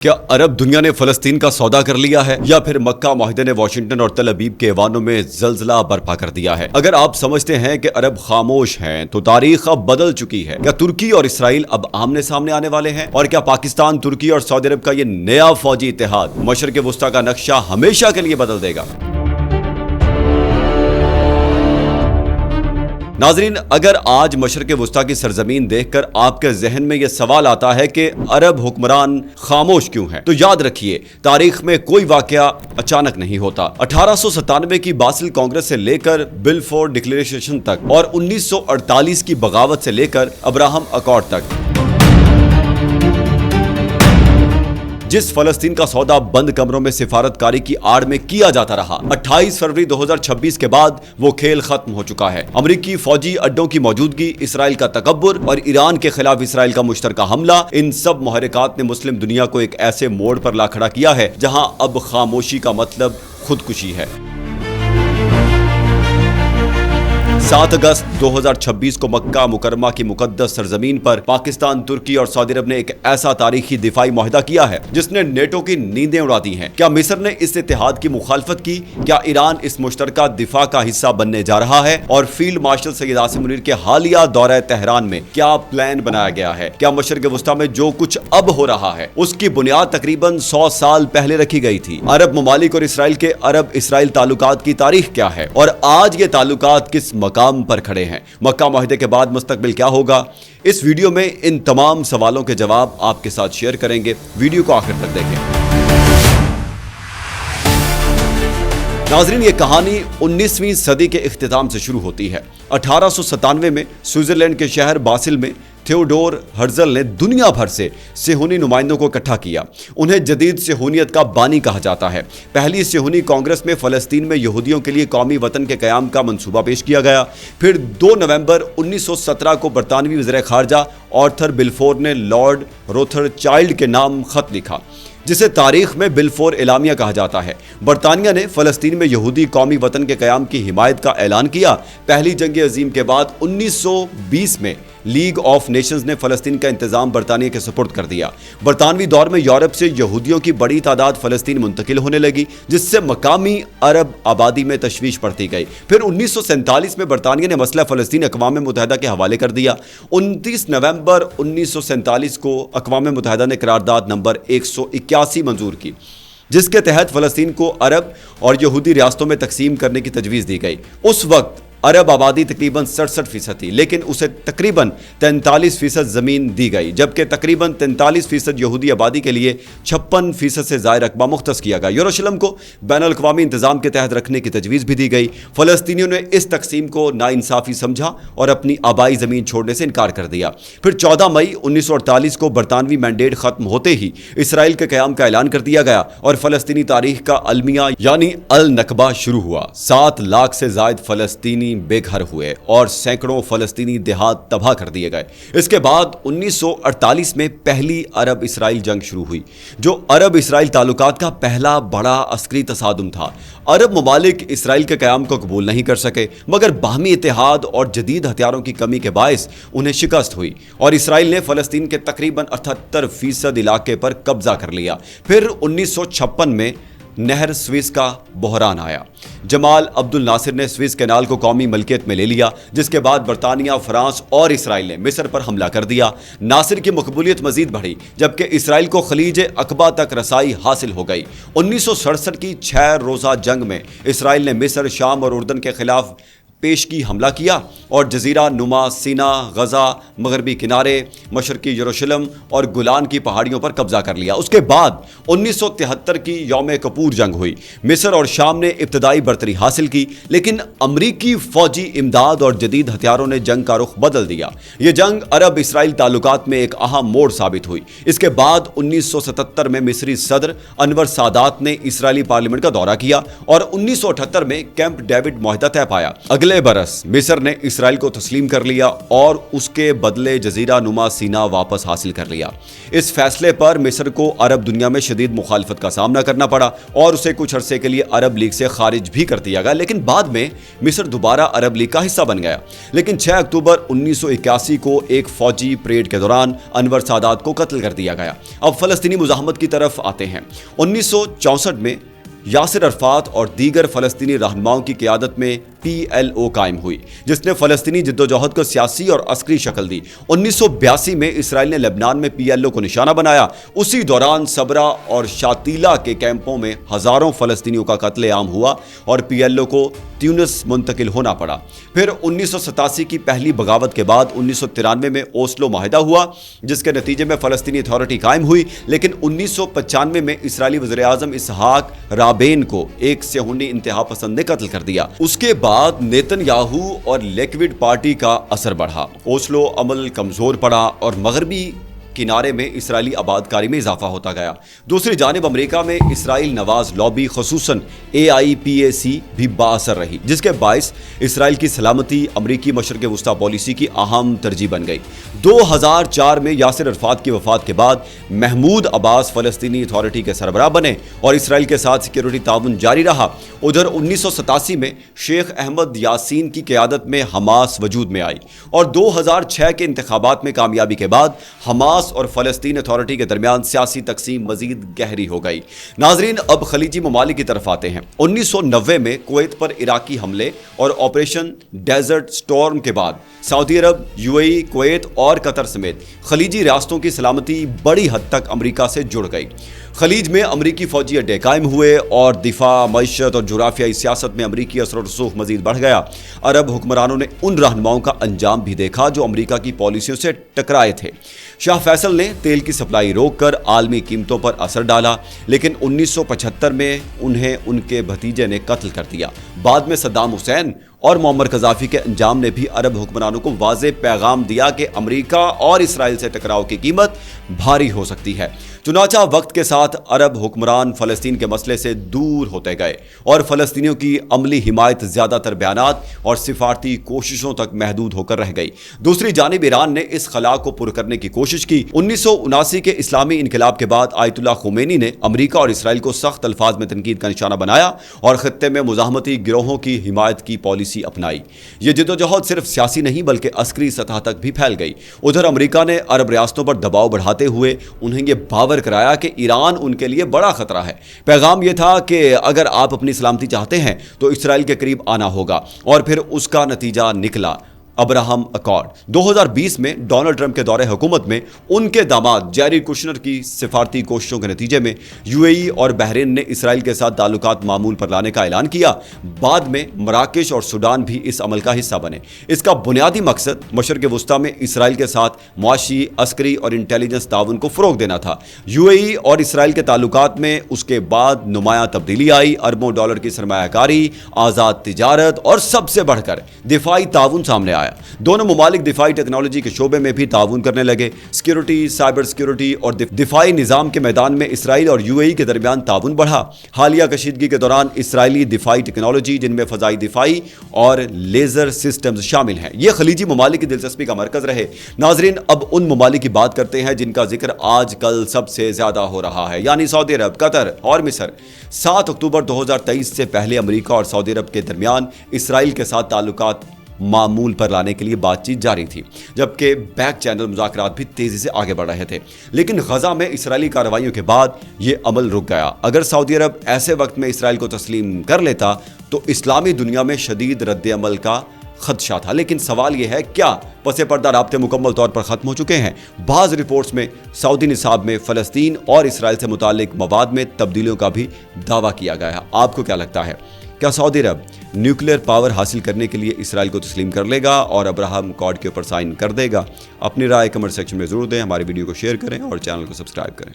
کیا عرب دنیا نے فلسطین کا سودا کر لیا ہے یا پھر مکہ معاہدے نے واشنگٹن اور تل ابیب کے ایوانوں میں زلزلہ برپا کر دیا ہے؟ اگر آپ سمجھتے ہیں کہ عرب خاموش ہیں تو تاریخ اب بدل چکی ہے۔ کیا ترکی اور اسرائیل اب آمنے سامنے آنے والے ہیں؟ اور کیا پاکستان، ترکی اور سعودی عرب کا یہ نیا فوجی اتحاد مشرق وسطیٰ کا نقشہ ہمیشہ کے لیے بدل دے گا؟ ناظرین، اگر آج مشرق وسطیٰ کی سرزمین دیکھ کر آپ کے ذہن میں یہ سوال آتا ہے کہ عرب حکمران خاموش کیوں ہیں، تو یاد رکھیے تاریخ میں کوئی واقعہ اچانک نہیں ہوتا۔ 1897 کی باسل کانگریس سے لے کر بلفور ڈکلیریشن تک اور 1948 کی بغاوت سے لے کر ابراہم اکارڈ تک، جس فلسطین کا سودا بند کمروں میں سفارتکاری کی آڑ میں کیا جاتا رہا، 28 فروری 2026 کے بعد وہ کھیل ختم ہو چکا ہے۔ امریکی فوجی اڈوں کی موجودگی، اسرائیل کا تکبر اور ایران کے خلاف اسرائیل کا مشترکہ حملہ، ان سب محرکات نے مسلم دنیا کو ایک ایسے موڑ پر لا کھڑا کیا ہے جہاں اب خاموشی کا مطلب خودکشی ہے۔ 7 اگست 2026 کو مکہ مکرمہ کی مقدس سرزمین پر پاکستان، ترکی اور سعودی عرب نے ایک ایسا تاریخی دفاعی معاہدہ کیا ہے جس نے نیٹو کی نیندیں اڑا دی ہیں۔ کیا مصر نے اس اتحاد کی مخالفت کی؟ کیا ایران اس مشترکہ دفاع کا حصہ بننے جا رہا ہے؟ اور فیلڈ مارشل سید عاصم منیر کے حالیہ دورہ تہران میں کیا پلان بنایا گیا ہے؟ کیا مشرق وسطیٰ میں جو کچھ اب ہو رہا ہے اس کی بنیاد تقریباً 100 سال پہلے رکھی گئی تھی؟ عرب ممالک اور اسرائیل کے عرب اسرائیل تعلقات کی تاریخ کیا ہے اور آج یہ تعلقات کس مقام پر کھڑے ہیں؟ مکہ معاہدے کے بعد مستقبل کیا ہوگا؟ اس ویڈیو میں ان تمام سوالوں کے جواب آپ کے ساتھ شیئر کریں گے۔ ویڈیو کو آخر تک دیکھیں۔ ناظرین، یہ کہانی 19ویں صدی کے اختتام سے شروع ہوتی ہے۔ 1897 میں سوئٹزرلینڈ کے شہر باسل میں تھیوڈور ہرزل نے دنیا بھر سے صہیونی نمائندوں کو اکٹھا کیا۔ انہیں جدید صہیونیت کا بانی کہا جاتا ہے۔ پہلی صہیونی کانگریس میں فلسطین میں یہودیوں کے لیے قومی وطن کے قیام کا منصوبہ پیش کیا گیا۔ پھر 2 نومبر 1917 کو برطانوی وزیر خارجہ آرتھر بلفور نے لارڈ روتھر چائلڈ کے نام خط لکھا، جسے تاریخ میں بلفور اعلامیہ کہا جاتا ہے۔ برطانیہ نے فلسطین میں یہودی قومی وطن کے قیام کی حمایت کا اعلان کیا۔ پہلی جنگ عظیم کے بعد 1920 میں لیگ آف نیشنز نے فلسطین کا انتظام برطانیہ کے سپرد کر دیا۔ برطانوی دور میں یورپ سے یہودیوں کی بڑی تعداد فلسطین منتقل ہونے لگی، جس سے مقامی عرب آبادی میں تشویش بڑھتی گئی۔ پھر 1947 میں برطانیہ نے مسئلہ فلسطین اقوام متحدہ کے حوالے کر دیا۔ 29 نومبر 1947 کو اقوام متحدہ نے قرارداد نمبر 181 منظور کی، جس کے تحت فلسطین کو عرب اور یہودی ریاستوں میں تقسیم کرنے کی تجویز دی گئی۔ اس وقت عرب آبادی تقریباً 67% تھی، لیکن اسے تقریباً 43% زمین دی گئی، جبکہ تقریباً 43% یہودی آبادی کے لیے 56% سے زائد رقبہ مختص کیا گیا۔ یروشلم کو بین الاقوامی انتظام کے تحت رکھنے کی تجویز بھی دی گئی۔ فلسطینیوں نے اس تقسیم کو ناانصافی سمجھا اور اپنی آبائی زمین چھوڑنے سے انکار کر دیا۔ پھر 14 مئی 1948 کو برطانوی مینڈیٹ ختم ہوتے ہی اسرائیل کے قیام کا اعلان کر دیا گیا اور فلسطینی تاریخ کا المیہ یعنی النکبہ شروع ہوا۔ 7 لاکھ سے زائد فلسطینی بے گھر ہوئے اور سینکڑوں فلسطینی دیہات تباہ کر دیے گئے۔ اس کے بعد 1948 میں پہلی عرب اسرائیل جنگ شروع ہوئی، جو عرب اسرائیل تعلقات کا پہلا بڑا عسکری تصادم تھا۔ عرب ممالک اسرائیل کے قیام کو قبول نہیں کر سکے، مگر باہمی اتحاد اور جدید ہتھیاروں کی کمی کے باعث انہیں شکست ہوئی اور اسرائیل نے فلسطین کے تقریباً 78% علاقے پر قبضہ کر لیا۔ پھر 1956 میں نہر سویس کا بحران آیا۔ جمال عبد الناصر نے سویس کینال کو قومی ملکیت میں لے لیا، جس کے بعد برطانیہ، فرانس اور اسرائیل نے مصر پر حملہ کر دیا۔ ناصر کی مقبولیت مزید بڑھی، جبکہ اسرائیل کو خلیج عقبہ تک رسائی حاصل ہو گئی۔ 1967 کی 6 روزہ جنگ میں اسرائیل نے مصر، شام اور اردن کے خلاف پیشگی حملہ کیا اور جزیرہ نما، سینا، غزہ، مغربی کنارے، مشرقی یروشلم اور گولان کی پہاڑیوں پر قبضہ کر لیا۔ اس کے بعد 1973 کی یوم کپور جنگ ہوئی۔ مصر اور شام نے ابتدائی برتری حاصل کی، لیکن امریکی فوجی امداد اور جدید ہتھیاروں نے جنگ کا رخ بدل دیا۔ یہ جنگ عرب اسرائیل تعلقات میں ایک اہم موڑ ثابت ہوئی۔ اس کے بعد 1977 میں مصری صدر انور سادات نے اسرائیلی پارلیمنٹ کا دورہ کیا اور 1978 میں کیمپ ڈیوڈ معاہدہ طے پایا۔ اگلے अगले बरस मिस्र ने इसराइल को तस्लीम कर लिया और उसके बदले जजीरा नुमा सीना वापस हासिल कर लिया। इस फैसले पर मिस्र को अरब दुनिया में शदीद मुखालफत का सामना करना पड़ा और उसे कुछ अरसे के लिए अरब लीग से खारिज भी कर दिया गया, लेकिन बाद में मिस्र दोबारा अरब लीग का हिस्सा बन गया। लेकिन 6 अक्टूबर 1981 को एक फौजी परेड के दौरान अनवर सादात को कत्ल कर दिया गया। अब फलस्तीनी मुजाहमत की तरफ आते हैं। 1964 में यासिर अरफात और दीगर फलस्तीनी रहनुमाओं की क़यादत में PLO कायम हुई, जिसने फलस्तीनी जद्दोजहद को सियासी और अस्करी शक्ल दी। 1982 में इसराइल ने लेबनान में PLO को निशाना बनाया। उसी दौरान सबरा और शातीला के कैंपों में हज़ारों फलस्तीनियों का कत्लेआम हुआ और PLO को ट्यूनिस मुंतकिल होना पड़ा। फिर 1987 की पहली बगावत के बाद 1993 में ओस्लो माहिदा हुआ, जिसके नतीजे में फ़लस्तीनी अथॉरिटी कायम हुई। लेकिन 1995 में इसराइली वज़ीर-ए-आज़म इसहाक राबेन को एक सेहूनी इंतहा पसंद ने कत्ल कर दिया। उसके बाद नेतन्याहू और लिक्विड पार्टी का असर बढ़ा, ओस्लो अमल कमज़ोर पड़ा और मगरबी किनारे में इसराइली आबादकारी में इजाफा होता गया। दूसरी जानिब अमेरिका में इसराइल नवाज लॉबी खसूसन AIPAC भी बाअसर रही, जिसके बायस इसराइल की सलामती अमरीकी मशरक़ वस्ता पॉलिसी की अहम तरजीह बन गई। 2004 में यासिर अरफात की वफात के बाद महमूद अब्बास फ़लस्तीनी अथॉरिटी के सरबराह बने और इसराइल के साथ सिक्योरिटी ताउन जारी रहा। उधर 1987 में शेख अहमद यासीन की क़यादत में हमास वजूद में आई और 2006 के इंतखाबात में कामयाबी के बाद हमास और फ़लस्तीन अथॉरिटी के दरमियान सियासी तकसीम मजीद गहरी हो गई। नाजरीन, अब खलीजी ममालिक की तरफ आते हैं। 1990 में कुवैत पर इराकी हमले और ऑपरेशन डेजर्ट स्टॉर्म के बाद सऊदी अरब, UAE, कुवैत और कतर समेत खलीजी रियासतों की सलामती बड़ी हद तक अमरीका से जुड़ गई। खलीज में अमरीकी फौजी अड्डे कायम हुए और दिफा, मईशत और जुराफियाई सियासत में अमरीकी असर और रसूख मजीद बढ़ गया। अरब हुक्मरानों ने उन रहनुमाओं का अंजाम भी देखा जो अमरीका की पॉलिसियों से टकराए थे। शाह फैसल ने तेल की सप्लाई रोककर आलमी कीमतों पर असर डाला, लेकिन 1975 में उन्हें उनके भतीजे ने कत्ल कर दिया। बाद में सद्दाम हुसैन और मोअम्मर कज़ाफ़ी के अंजाम ने भी अरब हुक्मरानों को वाज़ेह पैगाम दिया कि अमरीका और इसराइल से टकराव की कीमत भारी हो सकती है। चुनाचा वक्त के साथ अरब हुक्मरान फ़लस्तीन के मसले से दूर होते गए और फ़लस्तीनियों की अमली हिमायत ज़्यादातर बयानात और सिफारती कोशिशों तक महदूद होकर रह गई। दूसरी जानिब ईरान ने इस खला को पुर करने की कोशिश की। 1979 के इस्लामी इनकलाब के बाद आयतुल्लाह खुमैनी ने अमरीका और इसराइल को सख्त अल्फाज में तनकीद का निशाना बनाया और खत्ते में मुज़ाहमती गिरोहों की हिमायत की पॉलिसी अपनाई। ये जद्दोजहद सिर्फ सियासी नहीं बल्कि अस्करी सतह तक भी फैल गई। उधर अमरीका ने अरब रियासतों पर दबाव बढ़ाते हुए उन्हें यह बावर कराया कि ईरान उनके लिए बड़ा खतरा है। पैगाम यह था कि अगर आप अपनी सलामती चाहते हैं तो इसराइल के करीब आना होगा, और फिर उसका नतीजा निकला अब्राहम अकॉर्ड। 2020 में डोनाल्ड ट्रंप के दौरे हुकूमत में उनके दामाद जैरेड कुशनर की सिफारती कोशिशों के नतीजे में UAE और बहरीन ने इसराइल के साथ ताल्लुकात मामूल पर लाने का ऐलान किया। बाद में मराकेश और सूडान भी इस अमल का हिस्सा बने। इसका बुनियादी मकसद मशरक़ वस्ता में इसराइल के साथ मुआशी, अस्करी और इंटेलिजेंस ताउन को फ़रोग़ देना था। UAE और इसराइल के ताल्लुकात में उसके बाद नुमायां तब्दीली आई। अरबों डॉलर की सरमायाकारी, आज़ाद तिजारत और सबसे बढ़कर दिफाई ताउन सामने आया। दोनों मुमालिक दिफाई टेक्नोलॉजी के शोबे में भी ताउन करने लगे। सिक्योरिटी, साइबर सिक्योरिटी और दिफाई निज़ाम के मैदान में इसराइल और UAE के दरमियान ताउन बढ़ा। हालिया कशीदगी के दौरान इसराइली दिफाई टेक्नोलॉजी, जिनमें फ़ज़ाई दिफाई और लेज़र सिस्टम्स शामिल हैं, ये खलीजी मुमालिक की दिलचस्पी का मरकज़ रहे। नाजरीन, अब उन मुमालिक की बात करते हैं जिनका जिक्र आज कल सबसे ज़्यादा हो रहा है, यानी सऊदी अरब, कतर और मिस्र। 7 अक्टूबर 2023 से पहले अमरीका और सऊदी अरब के दरमियान इसराइल के साथ ताल्लुकात मामूल पर लाने के लिए बातचीत जारी थी, जबकि बैक चैनल मुज़ाकरात भी तेज़ी से आगे बढ़ रहे थे। लेकिन गज़ा में इसराइली कार्रवाइयों के बाद ये अमल रुक गया। अगर सऊदी अरब ऐसे वक्त में इसराइल को तस्लीम कर लेता तो इस्लामी दुनिया में शदीद रद्द-ए-अमल का खदशा था। लेकिन सवाल यह है, क्या पसे पर्दा राब्ते मुकम्मल तौर पर ख़त्म हो चुके हैं? बाज़ रिपोर्ट्स में सऊदी निसाब में फ़लस्तीन और इसराइल से मुताल्लिक मवाद में तब्दीलियों का भी दावा किया गया है। आपको क्या लगता है, क्या सऊदी अरब न्यूक्लियर पावर हासिल करने के लिए इसराइल को तस्लीम कर लेगा और अब्राहम अकॉर्ड के ऊपर साइन कर देगा? अपनी राय कमेंट सेक्शन में ज़रूर दें, हमारी वीडियो को शेयर करें और चैनल को सब्सक्राइब करें।